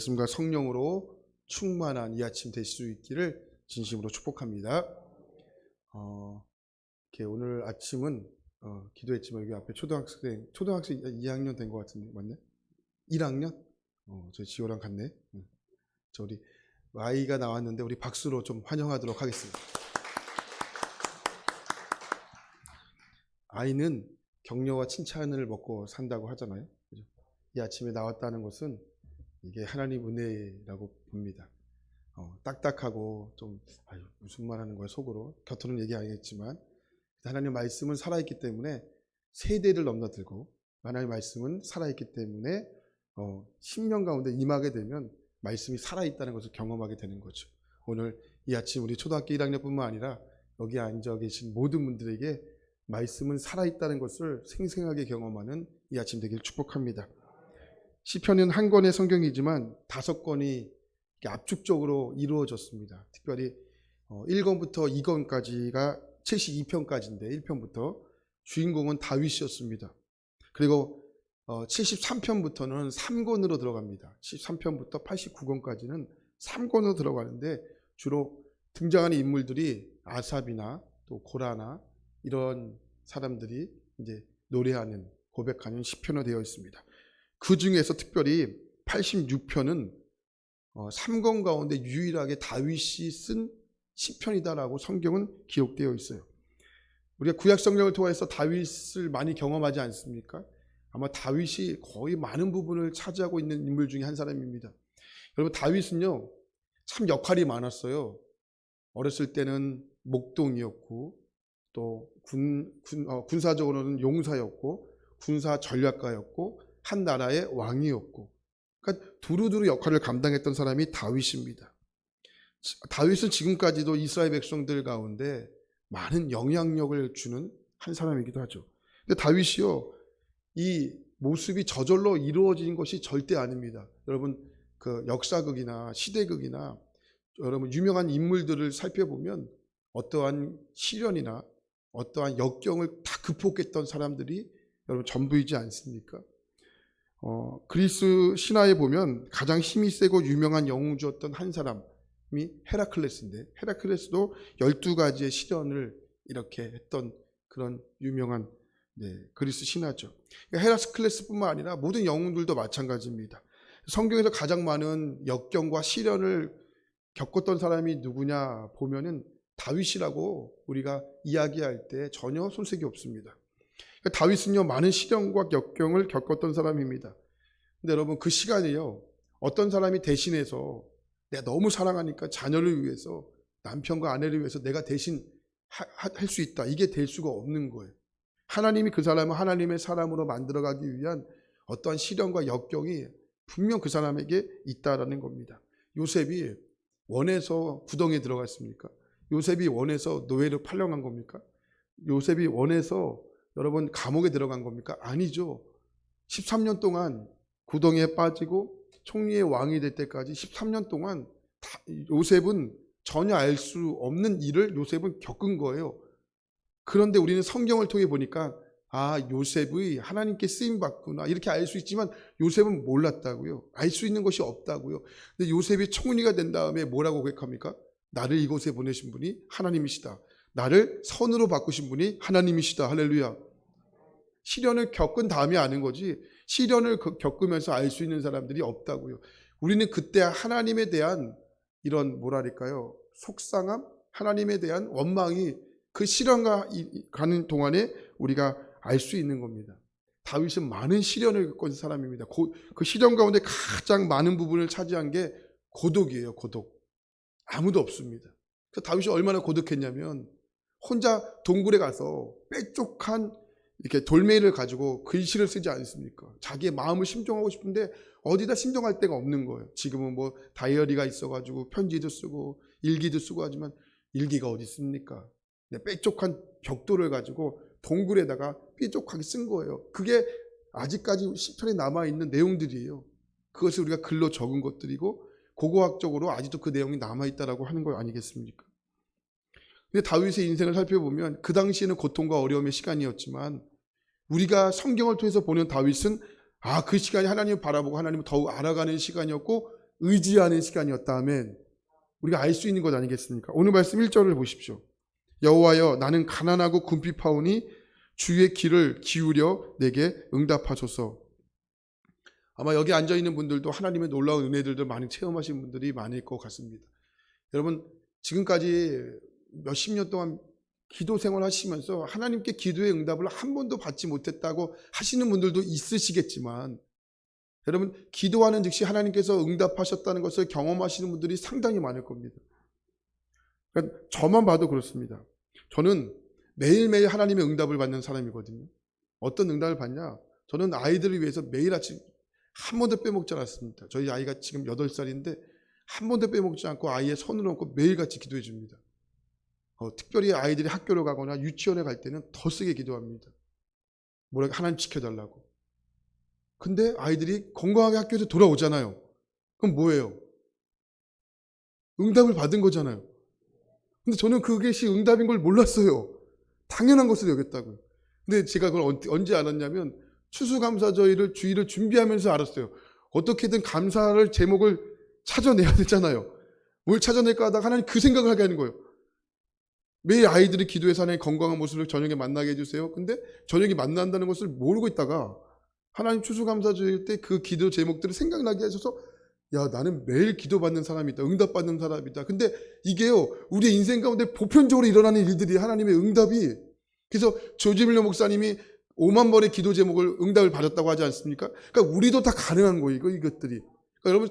말씀과 성령으로 충만한 이 아침 되실 수 있기를 진심으로 축복합니다. 이렇게 오늘 아침은 기도했지만 여기 앞에 초등학생 2학년 된 것 같은데 맞네? 1학년? 저희 지호랑 같네. 저 우리 아이가 나왔는데 우리 박수로 좀 환영하도록 하겠습니다. 아이는 격려와 칭찬을 먹고 산다고 하잖아요. 그죠? 이 아침에 나왔다는 것은 이게 하나님 은혜라고 봅니다. 딱딱하고 좀 무슨 말 하는 거야 속으로 겉으로는 얘기 안 했지만 하나님 말씀은 살아있기 때문에 세대를 넘나들고 하나님 말씀은 살아있기 때문에 10년 가운데 임하게 되면 말씀이 살아있다는 것을 경험하게 되는 거죠. 오늘 이 아침 우리 초등학교 1학년뿐만 아니라 여기 앉아 계신 모든 분들에게 말씀은 살아있다는 것을 생생하게 경험하는 이 아침 되기를 축복합니다. 시편은 한 권의 성경이지만 5권이 압축적으로 이루어졌습니다. 특별히 1권부터 2권까지가 72편까지인데 1편부터 주인공은 다윗이었습니다. 그리고 73편부터는 3권으로 들어갑니다. 73편부터 89권까지는 3권으로 들어가는데 주로 등장하는 인물들이 아삽이나 또 고라나 이런 사람들이 이제 노래하는 고백하는 시편으로 되어 있습니다. 그 중에서 특별히 86편은 3권 가운데 유일하게 다윗이 쓴 시편이다라고 성경은 기록되어 있어요. 우리가 구약 성경을 통해서 다윗을 많이 경험하지 않습니까? 아마 다윗이 거의 많은 부분을 차지하고 있는 인물 중에 한 사람입니다. 여러분 다윗은요 참 역할이 많았어요. 어렸을 때는 목동이었고 또 군사적으로는 용사였고 군사 전략가였고 한 나라의 왕이었고 그러니까 두루두루 역할을 감당했던 사람이 다윗입니다. 다윗은 지금까지도 이스라엘 백성들 가운데 많은 영향력을 주는 한 사람이기도 하죠. 근데 다윗이요 이 모습이 저절로 이루어진 것이 절대 아닙니다. 여러분 그 역사극이나 시대극이나 여러분 유명한 인물들을 살펴보면 어떠한 시련이나 어떠한 역경을 다 극복했던 사람들이 여러분 전부이지 않습니까? 그리스 신화에 보면 가장 힘이 세고 유명한 영웅주였던 한 사람이 헤라클레스인데 헤라클레스도 12가지의 시련을 이렇게 했던 그런 유명한 그리스 신화죠. 헤라클레스뿐만 아니라 모든 영웅들도 마찬가지입니다. 성경에서 가장 많은 역경과 시련을 겪었던 사람이 누구냐 보면은 다윗이라고 우리가 이야기할 때 전혀 손색이 없습니다. 다윗은요 많은 시련과 역경을 겪었던 사람입니다. 근데 여러분 그 시간에요 어떤 사람이 대신해서 내가 너무 사랑하니까 자녀를 위해서 남편과 아내를 위해서 내가 대신 할 수 있다 이게 될 수가 없는 거예요. 하나님이 그 사람을 하나님의 사람으로 만들어가기 위한 어떠한 시련과 역경이 분명 그 사람에게 있다라는 겁니다. 요셉이 원해서 구덩이에 들어갔습니까? 요셉이 원해서 노예로 팔려간 겁니까? 요셉이 원해서 여러분 감옥에 들어간 겁니까? 아니죠. 13년 동안 구덩이에 빠지고 총리의 왕이 될 때까지 13년 동안 요셉은 전혀 알 수 없는 일을 요셉은 겪은 거예요. 그런데 우리는 성경을 통해 보니까 요셉의 하나님께 쓰임받구나 이렇게 알 수 있지만 요셉은 몰랐다고요. 알 수 있는 것이 없다고요. 근데 요셉이 총리가 된 다음에 뭐라고 고백합니까? 나를 이곳에 보내신 분이 하나님이시다. 나를 선으로 바꾸신 분이 하나님이시다. 할렐루야. 시련을 겪은 다음에 아는 거지 시련을 겪으면서 알 수 있는 사람들이 없다고요. 우리는 그때 하나님에 대한 이런 뭐랄까요 속상함, 하나님에 대한 원망이 그 시련과 가는 동안에 우리가 알 수 있는 겁니다. 다윗은 많은 시련을 겪은 사람입니다. 그 시련 가운데 가장 많은 부분을 차지한 게 고독이에요. 고독. 아무도 없습니다. 그래서 다윗이 얼마나 고독했냐면 혼자 동굴에 가서 뾰족한 이렇게 돌멩이를 가지고 글씨를 쓰지 않습니까? 자기의 마음을 심정하고 싶은데 어디다 심정할 데가 없는 거예요. 지금은 뭐 다이어리가 있어가지고 편지도 쓰고 일기도 쓰고 하지만 일기가 어디 있습니까? 뾰족한 벽돌을 가지고 동굴에다가 뾰족하게 쓴 거예요. 그게 아직까지 시편에 남아있는 내용들이에요. 그것을 우리가 글로 적은 것들이고 고고학적으로 아직도 그 내용이 남아있다라고 하는 거 아니겠습니까? 근데 다윗의 인생을 살펴보면 그 당시에는 고통과 어려움의 시간이었지만 우리가 성경을 통해서 보는 다윗은 그 시간이 하나님을 바라보고 하나님을 더욱 알아가는 시간이었고 의지하는 시간이었다 하면 우리가 알 수 있는 것 아니겠습니까? 오늘 말씀 1절을 보십시오. 여호와여 나는 가난하고 궁핍하오니 주의 귀를 기울여 내게 응답하소서. 아마 여기 앉아있는 분들도 하나님의 놀라운 은혜들도 많이 체험하신 분들이 많을 것 같습니다. 여러분 지금까지 몇십 년 동안 기도 생활 하시면서 하나님께 기도의 응답을 한 번도 받지 못했다고 하시는 분들도 있으시겠지만 여러분 기도하는 즉시 하나님께서 응답하셨다는 것을 경험하시는 분들이 상당히 많을 겁니다. 그러니까 저만 봐도 그렇습니다. 저는 매일매일 하나님의 응답을 받는 사람이거든요. 어떤 응답을 받냐? 저는 아이들을 위해서 매일 아침 한 번도 빼먹지 않았습니다. 저희 아이가 지금 8살인데 한 번도 빼먹지 않고 아이의 손을 얹고 매일같이 기도해 줍니다. 특별히 아이들이 학교를 가거나 유치원에 갈 때는 더 세게 기도합니다. 뭐라고 하나님 지켜달라고. 근데 아이들이 건강하게 학교에서 돌아오잖아요. 그럼 뭐예요? 응답을 받은 거잖아요. 근데 저는 그것이 응답인 걸 몰랐어요. 당연한 것으로 여겼다고요. 근데 제가 그걸 언제 알았냐면 추수감사절을 주일을 준비하면서 알았어요. 어떻게든 감사를 제목을 찾아내야 되잖아요. 뭘 찾아낼까 하다가 하나님 그 생각을 하게 하는 거예요. 매일 아이들이 기도해서 하나님 건강한 모습을 저녁에 만나게 해주세요. 근데 저녁에 만난다는 것을 모르고 있다가 하나님 추수감사절 때 그 기도 제목들을 생각나게 하셔서 야 나는 매일 기도받는 사람이다. 응답받는 사람이다. 근데 이게요 우리 인생 가운데 보편적으로 일어나는 일들이 하나님의 응답이. 그래서 조지밀러 목사님이 5만 번의 기도 제목을 응답을 받았다고 하지 않습니까? 그러니까 우리도 다 가능한 거예요. 이것들이. 그러니까 여러분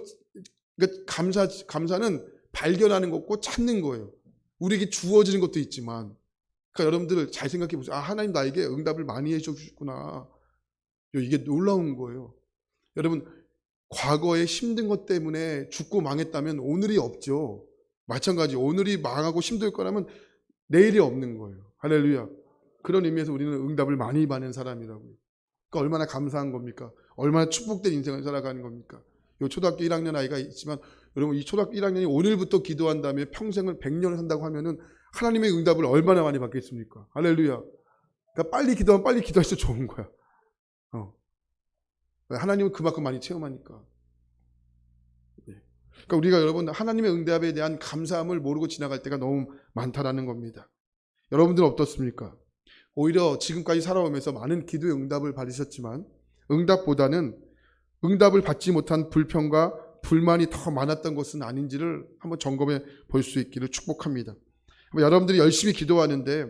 그러니까 감사는 발견하는 것고 찾는 거예요. 우리에게 주어지는 것도 있지만 그러니까 여러분들 잘 생각해 보세요. 아 하나님 나에게 응답을 많이 해주셨구나. 이게 놀라운 거예요. 여러분 과거에 힘든 것 때문에 죽고 망했다면 오늘이 없죠. 마찬가지 오늘이 망하고 힘들 거라면 내일이 없는 거예요. 할렐루야. 그런 의미에서 우리는 응답을 많이 받는 사람이라고요. 그러니까 얼마나 감사한 겁니까? 얼마나 축복된 인생을 살아가는 겁니까? 요 초등학교 1학년 아이가 있지만 여러분 이 초등학교 1학년이 오늘부터 기도한 다음에 평생을 100년을 산다고 하면은 하나님의 응답을 얼마나 많이 받겠습니까? 할렐루야. 그러니까 빨리 기도하면 빨리 기도할수록 좋은 거야. 하나님은 그만큼 많이 체험하니까. 그러니까 우리가 여러분 하나님의 응답에 대한 감사함을 모르고 지나갈 때가 너무 많다라는 겁니다. 여러분들은 어떻습니까? 오히려 지금까지 살아오면서 많은 기도의 응답을 받으셨지만 응답보다는 응답을 받지 못한 불평과 불만이 더 많았던 것은 아닌지를 한번 점검해 볼 수 있기를 축복합니다. 여러분들이 열심히 기도하는데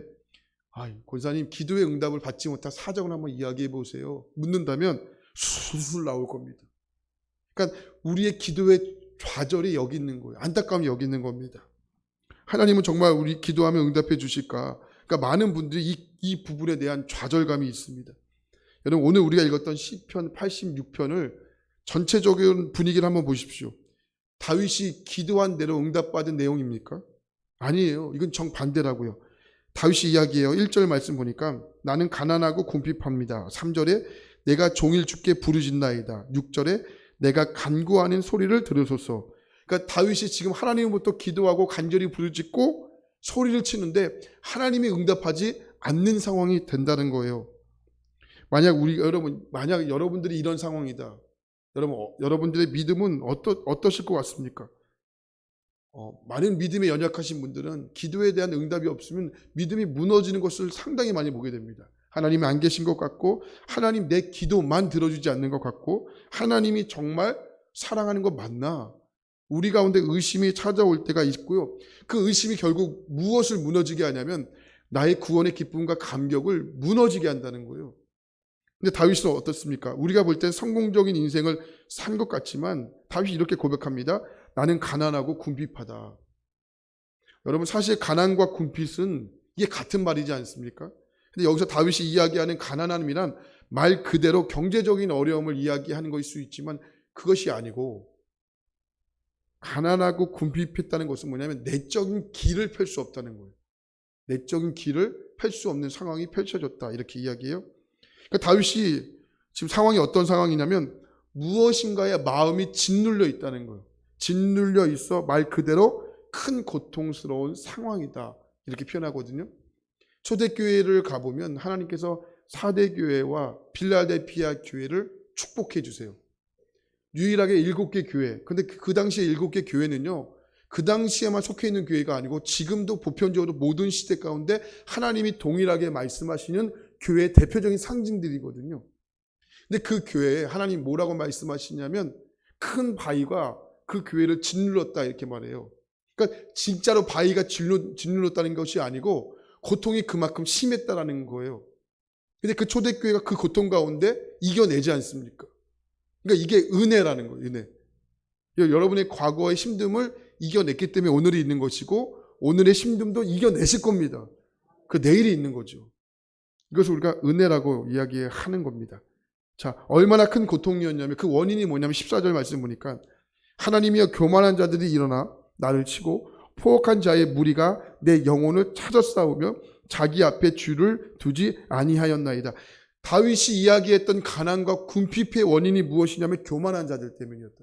권사님 기도의 응답을 받지 못한 사정을 한번 이야기해 보세요. 묻는다면 술술 나올 겁니다. 그러니까 우리의 기도의 좌절이 여기 있는 거예요. 안타까움이 여기 있는 겁니다. 하나님은 정말 우리 기도하면 응답해 주실까? 그러니까 많은 분들이 이 부분에 대한 좌절감이 있습니다. 여러분 오늘 우리가 읽었던 시편 86편을 전체적인 분위기를 한번 보십시오. 다윗이 기도한 대로 응답받은 내용입니까? 아니에요. 이건 정반대라고요. 다윗이 이야기해요. 1절 말씀 보니까 나는 가난하고 궁핍합니다. 3절에 내가 종일 주께 부르짖나이다. 6절에 내가 간구하는 소리를 들으소서. 그러니까 다윗이 지금 하나님으로부터 기도하고 간절히 부르짖고 소리를 치는데 하나님이 응답하지 않는 상황이 된다는 거예요. 만약 여러분들이 이런 상황이다. 여러분들의 믿음은 어떠실 것 같습니까? 많은 믿음에 연약하신 분들은 기도에 대한 응답이 없으면 믿음이 무너지는 것을 상당히 많이 보게 됩니다. 하나님이 안 계신 것 같고 하나님 내 기도만 들어주지 않는 것 같고 하나님이 정말 사랑하는 거 맞나? 우리 가운데 의심이 찾아올 때가 있고요. 그 의심이 결국 무엇을 무너지게 하냐면 나의 구원의 기쁨과 감격을 무너지게 한다는 거예요. 근데 다윗은 어떻습니까? 우리가 볼 때 성공적인 인생을 산 것 같지만 다윗이 이렇게 고백합니다. 나는 가난하고 궁핍하다. 여러분 사실 가난과 궁핍은 이게 같은 말이지 않습니까? 근데 여기서 다윗이 이야기하는 가난함이란 말 그대로 경제적인 어려움을 이야기하는 것일 수 있지만 그것이 아니고 가난하고 궁핍했다는 것은 뭐냐면 내적인 길을 펼 수 없다는 거예요. 내적인 길을 펼 수 없는 상황이 펼쳐졌다 이렇게 이야기해요. 그러니까 다윗이 지금 상황이 어떤 상황이냐면 무엇인가에 마음이 짓눌려 있다는 거예요. 짓눌려 있어 말 그대로 큰 고통스러운 상황이다 이렇게 표현하거든요. 초대교회를 가보면 하나님께서 4대 교회와 필라델피아 교회를 축복해 주세요. 유일하게 7개 교회. 근데 그 당시에 7개 교회는요, 그 당시에만 속해 있는 교회가 아니고 지금도 보편적으로 모든 시대 가운데 하나님이 동일하게 말씀하시는 교회의 대표적인 상징들이거든요. 근데 그 교회에 하나님 뭐라고 말씀하시냐면 큰 바위가 그 교회를 짓눌렀다 이렇게 말해요. 그러니까 진짜로 바위가 짓눌렀다는 것이 아니고 고통이 그만큼 심했다라는 거예요. 근데 그 초대교회가 그 고통 가운데 이겨내지 않습니까? 그러니까 이게 은혜라는 거예요. 은혜. 여러분의 과거의 힘듦을 이겨냈기 때문에 오늘이 있는 것이고 오늘의 힘듦도 이겨내실 겁니다. 그 내일이 있는 거죠. 이것을 우리가 은혜라고 이야기하는 겁니다. 자, 얼마나 큰 고통이었냐면 그 원인이 뭐냐면 14절 말씀 보니까 하나님이여 교만한 자들이 일어나 나를 치고 포악한 자의 무리가 내 영혼을 찾아 싸우며 자기 앞에 주를 두지 아니하였나이다. 다윗이 이야기했던 가난과 궁핍의 원인이 무엇이냐면 교만한 자들 때문이었다.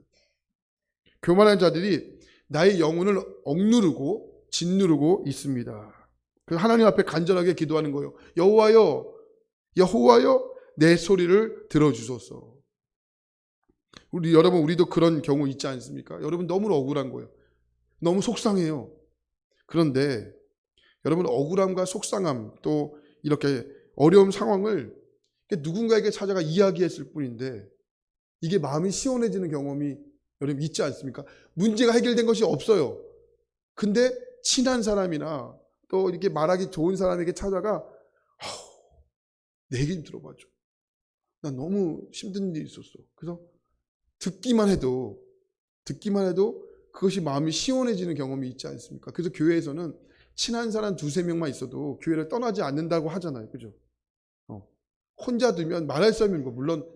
교만한 자들이 나의 영혼을 억누르고 짓누르고 있습니다. 그래서 하나님 앞에 간절하게 기도하는 거예요. 여호와여, 여호와여, 내 소리를 들어주소서. 우리도 그런 경우 있지 않습니까? 여러분 너무 억울한 거예요. 너무 속상해요. 그런데 여러분 억울함과 속상함 또 이렇게 어려운 상황을 누군가에게 찾아가 이야기했을 뿐인데 이게 마음이 시원해지는 경험이 여러분 있지 않습니까? 문제가 해결된 것이 없어요. 근데 친한 사람이나 또 이렇게 말하기 좋은 사람에게 찾아가 내 얘기 좀 들어봐줘. 난 너무 힘든 일이 있었어. 그래서 듣기만 해도 그것이 마음이 시원해지는 경험이 있지 않습니까? 그래서 교회에서는 친한 사람 2-3명만 있어도 교회를 떠나지 않는다고 하잖아요. 그죠? 혼자 두면 말할 사람이 뭐 물론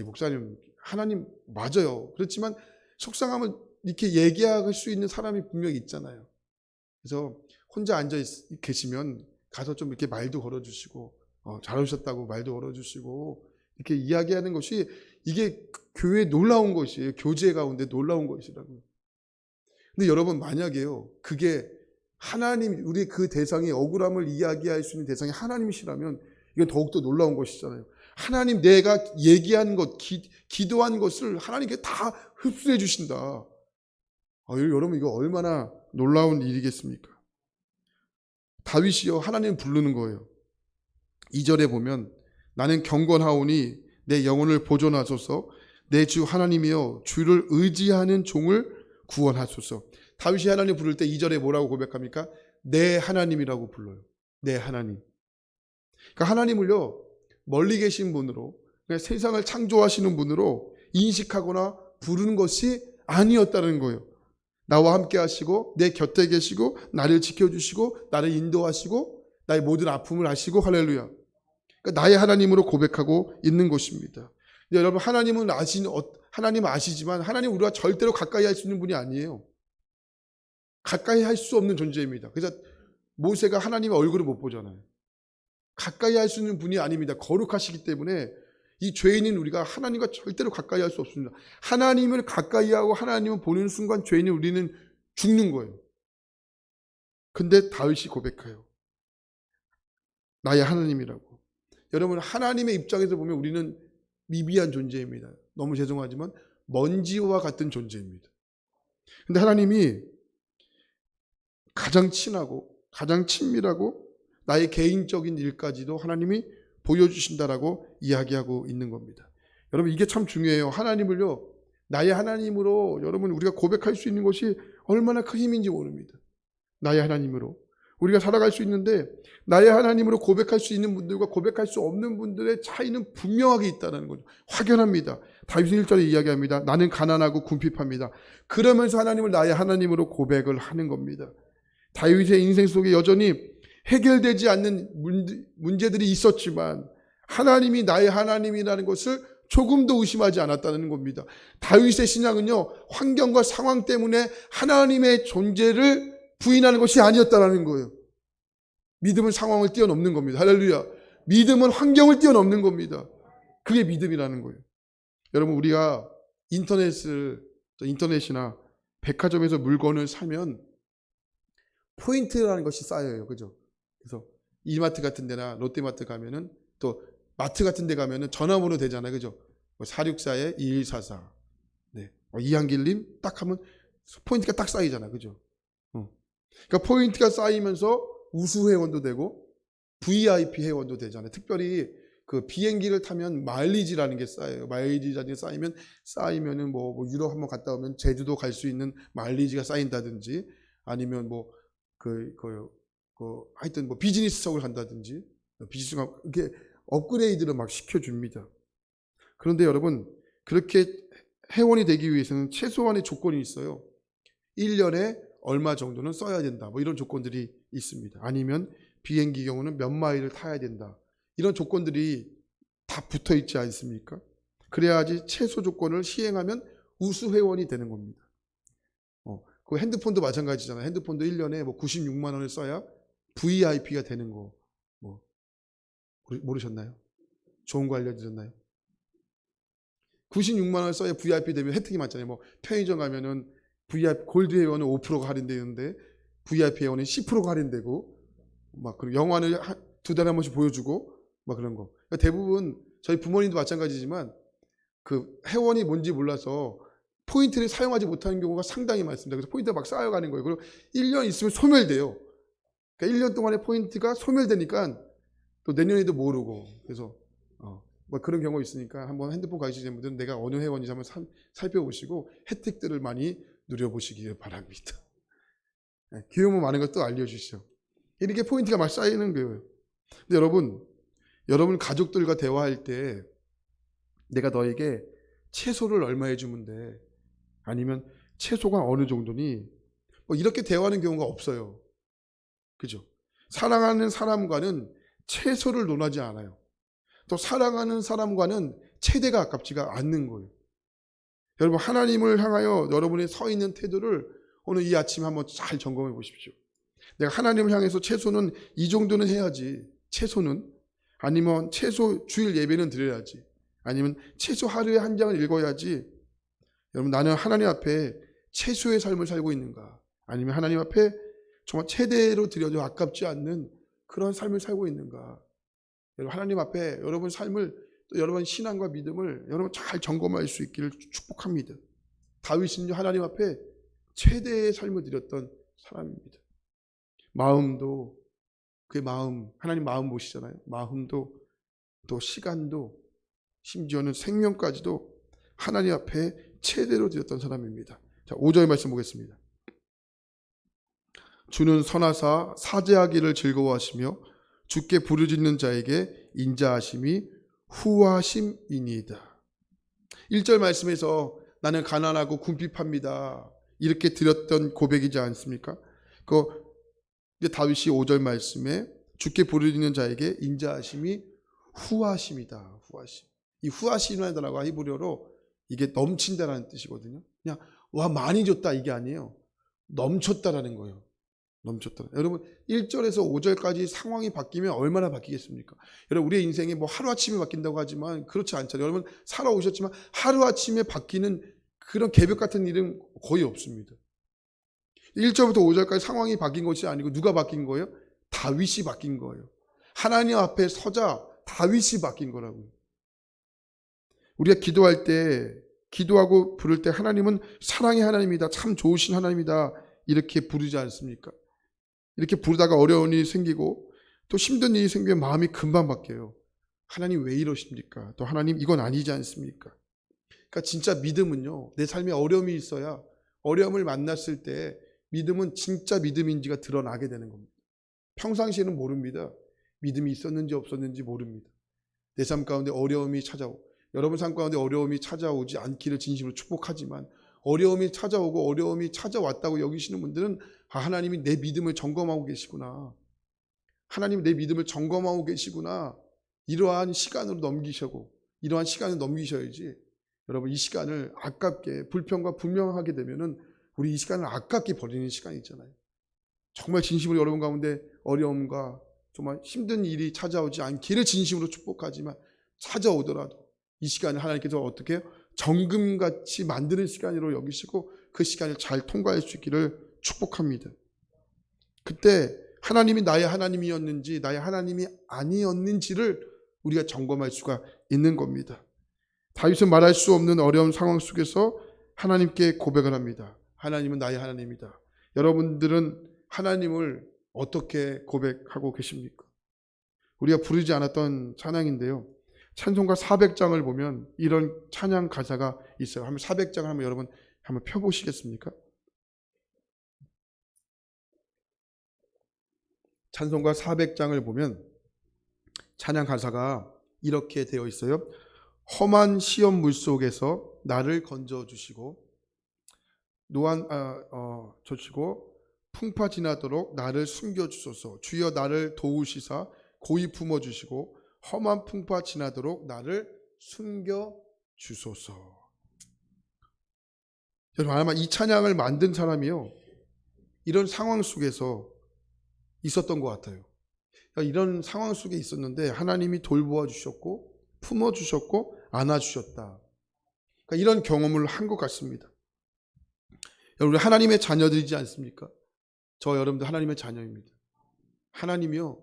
목사님 하나님 맞아요. 그렇지만 속상함을 이렇게 얘기할 수 있는 사람이 분명히 있잖아요. 그래서 혼자 앉아 계시면 가서 좀 이렇게 말도 걸어주시고 잘 오셨다고 말도 걸어주시고 이렇게 이야기하는 것이 이게 교회에 놀라운 것이에요. 교제 가운데 놀라운 것이라고요. 근데 여러분 만약에요. 그게 하나님 우리 그 대상이 억울함을 이야기할 수 있는 대상이 하나님이시라면 이건 더욱더 놀라운 것이잖아요. 하나님 내가 얘기한 것, 기도한 것을 하나님께 다 흡수해 주신다. 여러분 이거 얼마나 놀라운 일이겠습니까? 다윗이요 하나님 부르는 거예요. 2절에 보면 나는 경건하오니 내 영혼을 보존하소서 내 주 하나님이여 주를 의지하는 종을 구원하소서. 다윗이 하나님 부를 때 2절에 뭐라고 고백합니까? 내 하나님이라고 불러요. 내 하나님. 그러니까 하나님을요 멀리 계신 분으로 세상을 창조하시는 분으로 인식하거나 부르는 것이 아니었다는 거예요. 나와 함께 하시고 내 곁에 계시고 나를 지켜주시고 나를 인도하시고 나의 모든 아픔을 아시고 할렐루야. 그러니까 나의 하나님으로 고백하고 있는 것입니다. 여러분 하나님 아시지만 하나님 우리가 절대로 가까이 할 수 있는 분이 아니에요. 가까이 할 수 없는 존재입니다. 그래서 모세가 하나님의 얼굴을 못 보잖아요. 가까이 할 수 있는 분이 아닙니다. 거룩하시기 때문에 이 죄인인 우리가 하나님과 절대로 가까이 할 수 없습니다. 하나님을 가까이 하고 하나님을 보는 순간 죄인인 우리는 죽는 거예요. 근데 다윗이 고백해요. 나의 하나님이라고. 여러분 하나님의 입장에서 보면 우리는 미비한 존재입니다. 너무 죄송하지만 먼지와 같은 존재입니다. 근데 하나님이 가장 친하고 가장 친밀하고 나의 개인적인 일까지도 하나님이 보여주신다라고 이야기하고 있는 겁니다. 여러분 이게 참 중요해요. 하나님을요 나의 하나님으로 여러분 우리가 고백할 수 있는 것이 얼마나 큰 힘인지 모릅니다. 나의 하나님으로 우리가 살아갈 수 있는데 나의 하나님으로 고백할 수 있는 분들과 고백할 수 없는 분들의 차이는 분명하게 있다는 거죠. 확연합니다. 다윗은 1절에 이야기합니다. 나는 가난하고 궁핍합니다. 그러면서 하나님을 나의 하나님으로 고백을 하는 겁니다. 다윗의 인생 속에 여전히 해결되지 않는 문제들이 있었지만 하나님이 나의 하나님이라는 것을 조금도 의심하지 않았다는 겁니다. 다윗의 신앙은요 환경과 상황 때문에 하나님의 존재를 부인하는 것이 아니었다는 거예요. 믿음은 상황을 뛰어넘는 겁니다. 할렐루야. 믿음은 환경을 뛰어넘는 겁니다. 그게 믿음이라는 거예요. 여러분 우리가 인터넷이나 백화점에서 물건을 사면 포인트라는 것이 쌓여요. 그죠? 그래서 이마트 같은 데나 롯데마트 가면은 또 마트 같은 데 가면은 전화번호 되잖아요. 그죠? 464-2144. 네. 이한길님 딱 하면 포인트가 딱 쌓이잖아, 그죠? 그러니까 포인트가 쌓이면서 우수 회원도 되고 VIP 회원도 되잖아요. 특별히 그 비행기를 타면 마일리지라는 게 쌓여요. 마일리지라는 게 쌓이면은 뭐 유럽 한번 갔다 오면 제주도 갈 수 있는 마일리지가 쌓인다든지, 아니면 하여튼 뭐 비즈니스석을 간다든지, 비즈니스가 이렇게 업그레이드를 막 시켜줍니다. 그런데 여러분, 그렇게 회원이 되기 위해서는 최소한의 조건이 있어요. 1년에 얼마 정도는 써야 된다, 뭐 이런 조건들이 있습니다. 아니면 비행기 경우는 몇 마일을 타야 된다, 이런 조건들이 다 붙어 있지 않습니까? 그래야지 최소 조건을 시행하면 우수 회원이 되는 겁니다. 그 핸드폰도 마찬가지잖아요. 핸드폰도 1년에 뭐 96만 원을 써야 VIP가 되는 거, 뭐 모르셨나요? 좋은 거 알려드렸나요? 96만 원을 써야 VIP 되면 혜택이 많잖아요. 뭐 편의점 가면은 VIP 골드 회원은 5%가 할인되는데 VIP 회원은 10%가 할인되고, 막 그리고 영화를 2달에 한 번씩 보여주고 막 그런 거. 그러니까 대부분 저희 부모님도 마찬가지지만 그 회원이 뭔지 몰라서 포인트를 사용하지 못하는 경우가 상당히 많습니다. 그래서 포인트가 막 쌓여가는 거예요. 그리고 1년 있으면 소멸돼요. 그러니까 1년 동안의 포인트가 소멸되니까 또 내년에도 모르고, 그래서 뭐 그런 경우가 있으니까 한번 핸드폰 가지시는 분들은 내가 어느 회원인지 한번 살펴보시고 혜택들을 많이 누려보시기 바랍니다. 기회만 많은 것도 알려주시죠. 이렇게 포인트가 막 쌓이는 거예요. 근데 여러분 가족들과 대화할 때 내가 너에게 채소를 얼마 해주면 돼, 아니면 채소가 어느 정도니, 뭐 이렇게 대화하는 경우가 없어요. 그죠? 사랑하는 사람과는 채소를 논하지 않아요. 또 사랑하는 사람과는 채대가 아깝지가 않는 거예요. 여러분, 하나님을 향하여 여러분이 서 있는 태도를 오늘 이 아침에 한번 잘 점검해 보십시오. 내가 하나님을 향해서 최소는 이 정도는 해야지, 최소는, 아니면 최소 주일 예배는 드려야지, 아니면 최소 하루에 한 장을 읽어야지. 여러분, 나는 하나님 앞에 최소의 삶을 살고 있는가, 아니면 하나님 앞에 정말 최대로 드려도 아깝지 않는 그런 삶을 살고 있는가. 여러분, 하나님 앞에 여러분 삶을, 또 여러분 신앙과 믿음을 여러분 잘 점검할 수 있기를 축복합니다. 다윗은요, 하나님 앞에 최대의 삶을 드렸던 사람입니다. 마음도, 그의 마음, 하나님 마음 보시잖아요. 마음도, 또 시간도, 심지어는 생명까지도 하나님 앞에 최대로 드렸던 사람입니다. 자, 5절 말씀 보겠습니다. 주는 선하사 사죄하기를 즐거워하시며 주께 부르짖는 자에게 인자하심이 후하심이니이다. 1절 말씀에서 나는 가난하고 궁핍합니다, 이렇게 드렸던 고백이지 않습니까? 이제 다윗이 5절 말씀에 주께 부르짖는 자에게 인자하심이 후하심이다. 후하심. 이 후하심이라고 히브리어로 이게 넘친다라는 뜻이거든요. 그냥 와 많이 줬다 이게 아니에요. 넘쳤다라는 거예요. 넘쳤다. 여러분, 1절에서 5절까지 상황이 바뀌면 얼마나 바뀌겠습니까? 여러분, 우리의 인생이 뭐 하루아침에 바뀐다고 하지만 그렇지 않잖아요. 여러분, 살아오셨지만 하루아침에 바뀌는 그런 개벽 같은 일은 거의 없습니다. 1절부터 5절까지 상황이 바뀐 것이 아니고 누가 바뀐 거예요? 다윗이 바뀐 거예요. 하나님 앞에 서자 다윗이 바뀐 거라고요. 우리가 기도할 때, 기도하고 부를 때 하나님은 사랑의 하나님이다, 참 좋으신 하나님이다, 이렇게 부르지 않습니까? 이렇게 부르다가 어려운 일이 생기고 또 힘든 일이 생기면 마음이 금방 바뀌어요. 하나님 왜 이러십니까? 또 하나님 이건 아니지 않습니까? 그러니까 진짜 믿음은요, 내 삶에 어려움이 있어야, 어려움을 만났을 때 믿음은 진짜 믿음인지가 드러나게 되는 겁니다. 평상시에는 모릅니다. 믿음이 있었는지 없었는지 모릅니다. 내 삶 가운데 어려움이 찾아오고, 여러분 삶 가운데 어려움이 찾아오지 않기를 진심으로 축복하지만, 어려움이 찾아오고 어려움이 찾아왔다고 여기시는 분들은 하나님이 내 믿음을 점검하고 계시구나, 하나님이 내 믿음을 점검하고 계시구나, 이러한 시간으로 넘기시고, 이러한 시간을 넘기셔야지. 여러분, 이 시간을 아깝게 불평과 분명하게 되면은 우리 이 시간을 아깝게 버리는 시간이 있잖아요. 정말 진심으로 여러분 가운데 어려움과 정말 힘든 일이 찾아오지 않기를 진심으로 축복하지만, 찾아오더라도 이 시간을 하나님께서 어떻게 해요? 정금같이 만드는 시간으로 여기시고 그 시간을 잘 통과할 수 있기를 축복합니다. 그때 하나님이 나의 하나님이었는지 나의 하나님이 아니었는지를 우리가 점검할 수가 있는 겁니다. 다윗은 말할 수 없는 어려운 상황 속에서 하나님께 고백을 합니다. 하나님은 나의 하나님이다. 여러분들은 하나님을 어떻게 고백하고 계십니까? 우리가 부르지 않았던 찬양인데요. 찬송가 400장을 보면 이런 찬양 가사가 있어요. 한번 400장을 한번 여러분 한번 펴보시겠습니까? 찬송가 400장을 보면 찬양 가사가 이렇게 되어 있어요. 험한 시험 물속에서 나를 건져주시고 주시고 풍파 지나도록 나를 숨겨주소서. 주여 나를 도우시사 고이 품어주시고 험한 풍파 지나도록 나를 숨겨주소서. 여러분 아마 이 찬양을 만든 사람이요, 이런 상황 속에서 있었던 것 같아요. 그러니까 이런 상황 속에 있었는데 하나님이 돌보아 주셨고 품어주셨고 안아주셨다. 그러니까 이런 경험을 한 것 같습니다. 여러분 하나님의 자녀들이지 않습니까? 저 여러분들 하나님의 자녀입니다. 하나님이요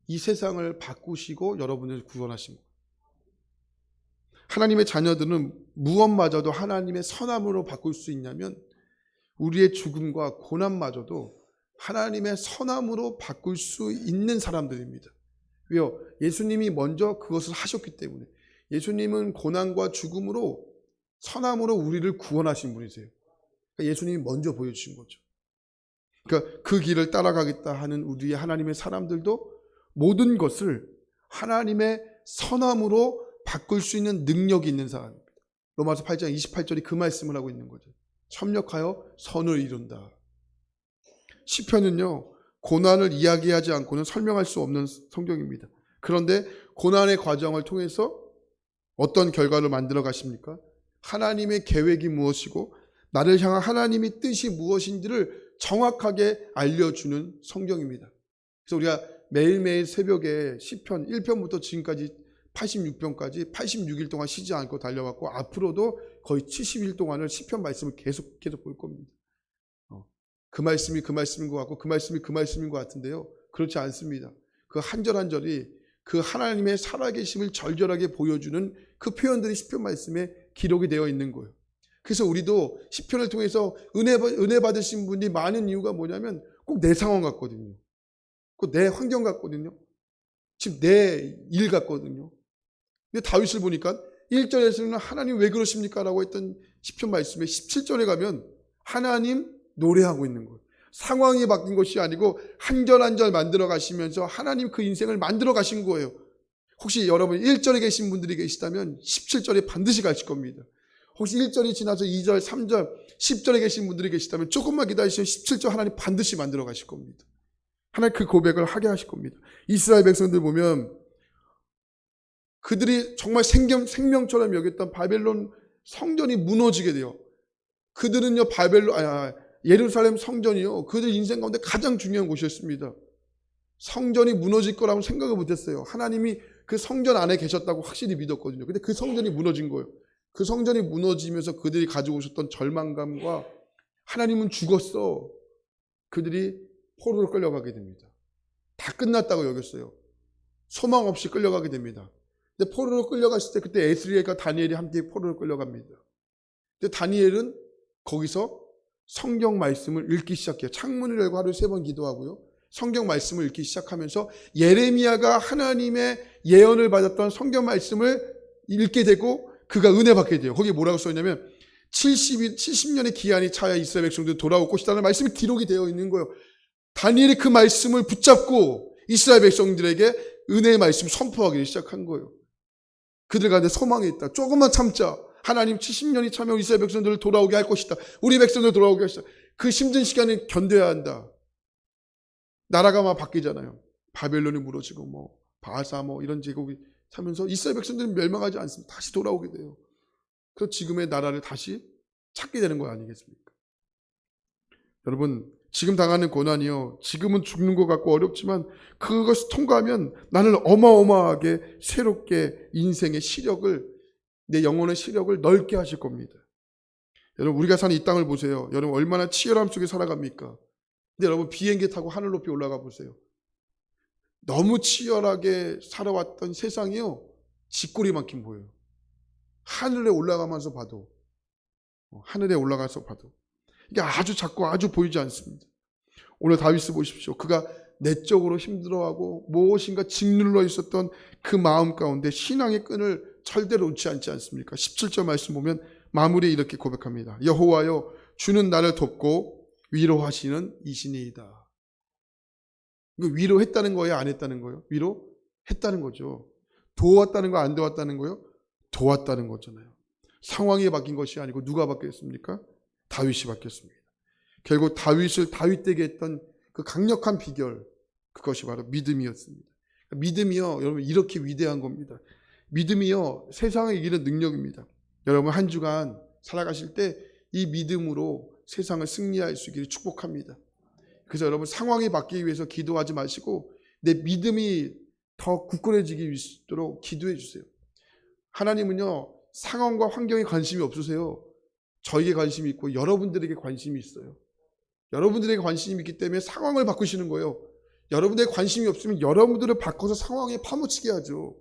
이 세상을 바꾸시고 여러분을 구원하신 거예요. 하나님의 자녀들은 무엇마저도 하나님의 선함으로 바꿀 수 있냐면 우리의 죽음과 고난마저도 하나님의 선함으로 바꿀 수 있는 사람들입니다. 왜요? 예수님이 먼저 그것을 하셨기 때문에. 예수님은 고난과 죽음으로 선함으로 우리를 구원하신 분이세요. 그러니까 예수님이 먼저 보여주신 거죠. 그러니까 그 길을 따라가겠다 하는 우리의 하나님의 사람들도 모든 것을 하나님의 선함으로 바꿀 수 있는 능력이 있는 사람입니다. 로마서 8장 28절이 그 말씀을 하고 있는 거죠. 협력하여 선을 이룬다. 시편은요 고난을 이야기하지 않고는 설명할 수 없는 성경입니다. 그런데 고난의 과정을 통해서 어떤 결과를 만들어 가십니까? 하나님의 계획이 무엇이고 나를 향한 하나님의 뜻이 무엇인지를 정확하게 알려주는 성경입니다. 그래서 우리가 매일매일 새벽에 시편 1편부터 지금까지 86편까지 86일 동안 쉬지 않고 달려왔고 앞으로도 거의 70일 동안을 시편 말씀을 계속 볼 겁니다. 그 말씀이 그 말씀인 것 같고 그 말씀이 그 말씀인 것 같은데요. 그렇지 않습니다. 그 한 절 한 절이 그 하나님의 살아계심을 절절하게 보여주는 그 표현들이 시편 말씀에 기록이 되어 있는 거예요. 그래서 우리도 시편을 통해서 은혜 받으신 분이 많은 이유가 뭐냐면 꼭 내 상황 같거든요. 꼭 내 환경 같거든요. 지금 내 일 같거든요. 근데 다윗을 보니까 1절에서는 하나님 왜 그러십니까? 라고 했던 시편 말씀에 17절에 가면 하나님 노래하고 있는 거예요. 상황이 바뀐 것이 아니고 한 절 한 절 만들어 가시면서 하나님 그 인생을 만들어 가신 거예요. 혹시 여러분 1절에 계신 분들이 계시다면 17절에 반드시 가실 겁니다. 혹시 1절이 지나서 2절, 3절, 10절에 계신 분들이 계시다면 조금만 기다리시면 17절 하나님 반드시 만들어 가실 겁니다. 하나님 그 고백을 하게 하실 겁니다. 이스라엘 백성들 보면 그들이 정말 생명처럼 여겼던 바벨론 성전이 무너지게 돼요. 그들은요 예루살렘 성전이요 그들 인생 가운데 가장 중요한 곳이었습니다. 성전이 무너질 거라고 생각을 못했어요. 하나님이 그 성전 안에 계셨다고 확실히 믿었거든요. 근데 그 성전이 무너진 거예요. 그 성전이 무너지면서 그들이 가지고 오셨던 절망감과 하나님은 죽었어. 그들이 포로로 끌려가게 됩니다. 다 끝났다고 여겼어요. 소망 없이 끌려가게 됩니다. 근데 포로로 끌려갔을 때 그때 에스리엘과 다니엘이 함께 포로로 끌려갑니다. 근데 다니엘은 거기서 성경 말씀을 읽기 시작해요. 창문을 열고 하루에 3번 기도하고요. 성경 말씀을 읽기 시작하면서 예레미야가 하나님의 예언을 받았던 성경 말씀을 읽게 되고 그가 은혜 받게 돼요. 거기에 뭐라고 써있냐면 70년의 기한이 차야 이스라엘 백성들 돌아올 것이라는 말씀이 기록이 되어 있는 거예요. 다니엘이 그 말씀을 붙잡고 이스라엘 백성들에게 은혜의 말씀을 선포하기 시작한 거예요. 그들 가운데 소망이 있다. 조금만 참자. 하나님 70년이 차면 이스라엘 백성들을 돌아오게 할 것이다. 우리 백성들 돌아오게 할 것이다. 그 힘든 시간을 견뎌야 한다. 나라가 막 바뀌잖아요. 바벨론이 무너지고 바사 이런 제국이 차면서 이스라엘 백성들은 멸망하지 않습니다. 다시 돌아오게 돼요. 그래서 지금의 나라를 다시 찾게 되는 거 아니겠습니까? 여러분 지금 당하는 고난이요 지금은 죽는 것 같고 어렵지만 그것을 통과하면 나는 어마어마하게 새롭게 인생의 시력을 내 영혼의 시력을 넓게 하실 겁니다. 여러분 우리가 사는 이 땅을 보세요. 여러분 얼마나 치열함 속에 살아갑니까? 근데 여러분 비행기 타고 하늘 높이 올라가 보세요. 너무 치열하게 살아왔던 세상이요. 짓꼬리만큼 보여요. 하늘에 올라가면서 봐도. 하늘에 올라가서 봐도 이게 아주 작고 아주 보이지 않습니다. 오늘 다윗을 보십시오. 그가 내적으로 힘들어하고 무엇인가 짓눌러 있었던 그 마음 가운데 신앙의 끈을 절대로 놓지 않지 않습니까? 17절 말씀 보면 마무리에 이렇게 고백합니다. 여호와여 주는 나를 돕고 위로하시는 이시니이다. 이거 위로했다는 거예요? 안 했다는 거예요? 위로했다는 거죠. 도왔다는 거 안 도왔다는 거예요? 도왔다는 거잖아요. 상황이 바뀐 것이 아니고 누가 바뀌었습니까? 다윗이 바뀌었습니다. 결국 다윗을 다윗되게 했던 그 강력한 비결, 그것이 바로 믿음이었습니다. 믿음이요, 여러분 이렇게 위대한 겁니다. 믿음이요, 세상을 이기는 능력입니다. 여러분 한 주간 살아가실 때 이 믿음으로 세상을 승리할 수 있기를 축복합니다. 그래서 여러분 상황이 바뀌기 위해서 기도하지 마시고 내 믿음이 더 굳건해지기 위해서 기도해 주세요. 하나님은요, 상황과 환경에 관심이 없으세요. 저에게 관심이 있고 여러분들에게 관심이 있어요. 여러분들에게 관심이 있기 때문에 상황을 바꾸시는 거예요. 여러분들에게 관심이 없으면 여러분들을 바꿔서 상황에 파묻히게 하죠.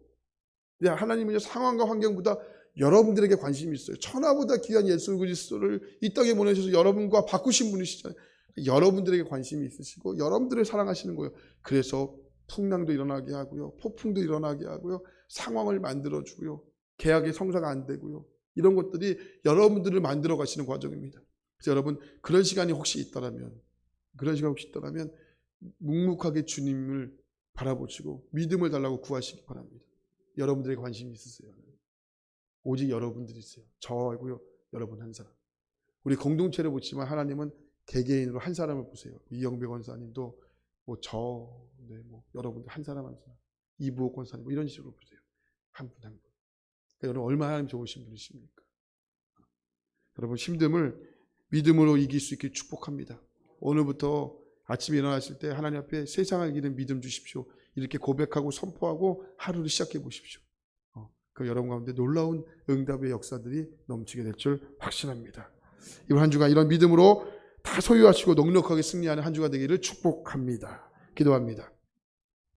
하나님은요, 상황과 환경보다 여러분들에게 관심이 있어요. 천하보다 귀한 예수 그리스도를 이 땅에 보내셔서 여러분과 바꾸신 분이시잖아요. 여러분들에게 관심이 있으시고 여러분들을 사랑하시는 거예요. 그래서 풍랑도 일어나게 하고요, 폭풍도 일어나게 하고요, 상황을 만들어주고요, 계약의 성사가 안 되고요, 이런 것들이 여러분들을 만들어 가시는 과정입니다. 그래서 여러분 그런 시간이 혹시 있다라면 묵묵하게 주님을 바라보시고 믿음을 달라고 구하시기 바랍니다. 여러분들에게 관심이 있으세요. 오직 여러분들이 있어요. 저하고요, 여러분 한 사람. 우리 공동체를 보지만 하나님은 개개인으로 한 사람을 보세요. 이영배 권사님도 여러분들 한 사람 한 사람, 이부호 권사님 이런 식으로 보세요. 한 분 한 분. 그러니까 여러분 얼마나 하나님 좋으신 분이십니까? 여러분 힘듦을 믿음으로 이길 수 있게 축복합니다. 오늘부터 아침에 일어나실 때 하나님 앞에 세상을 이기는 믿음 주십시오. 이렇게 고백하고 선포하고 하루를 시작해 보십시오. 그 여러분 가운데 놀라운 응답의 역사들이 넘치게 될 줄 확신합니다. 이번 한 주간 이런 믿음으로 다 소유하시고 넉넉하게 승리하는 한 주가 되기를 축복합니다. 기도합니다.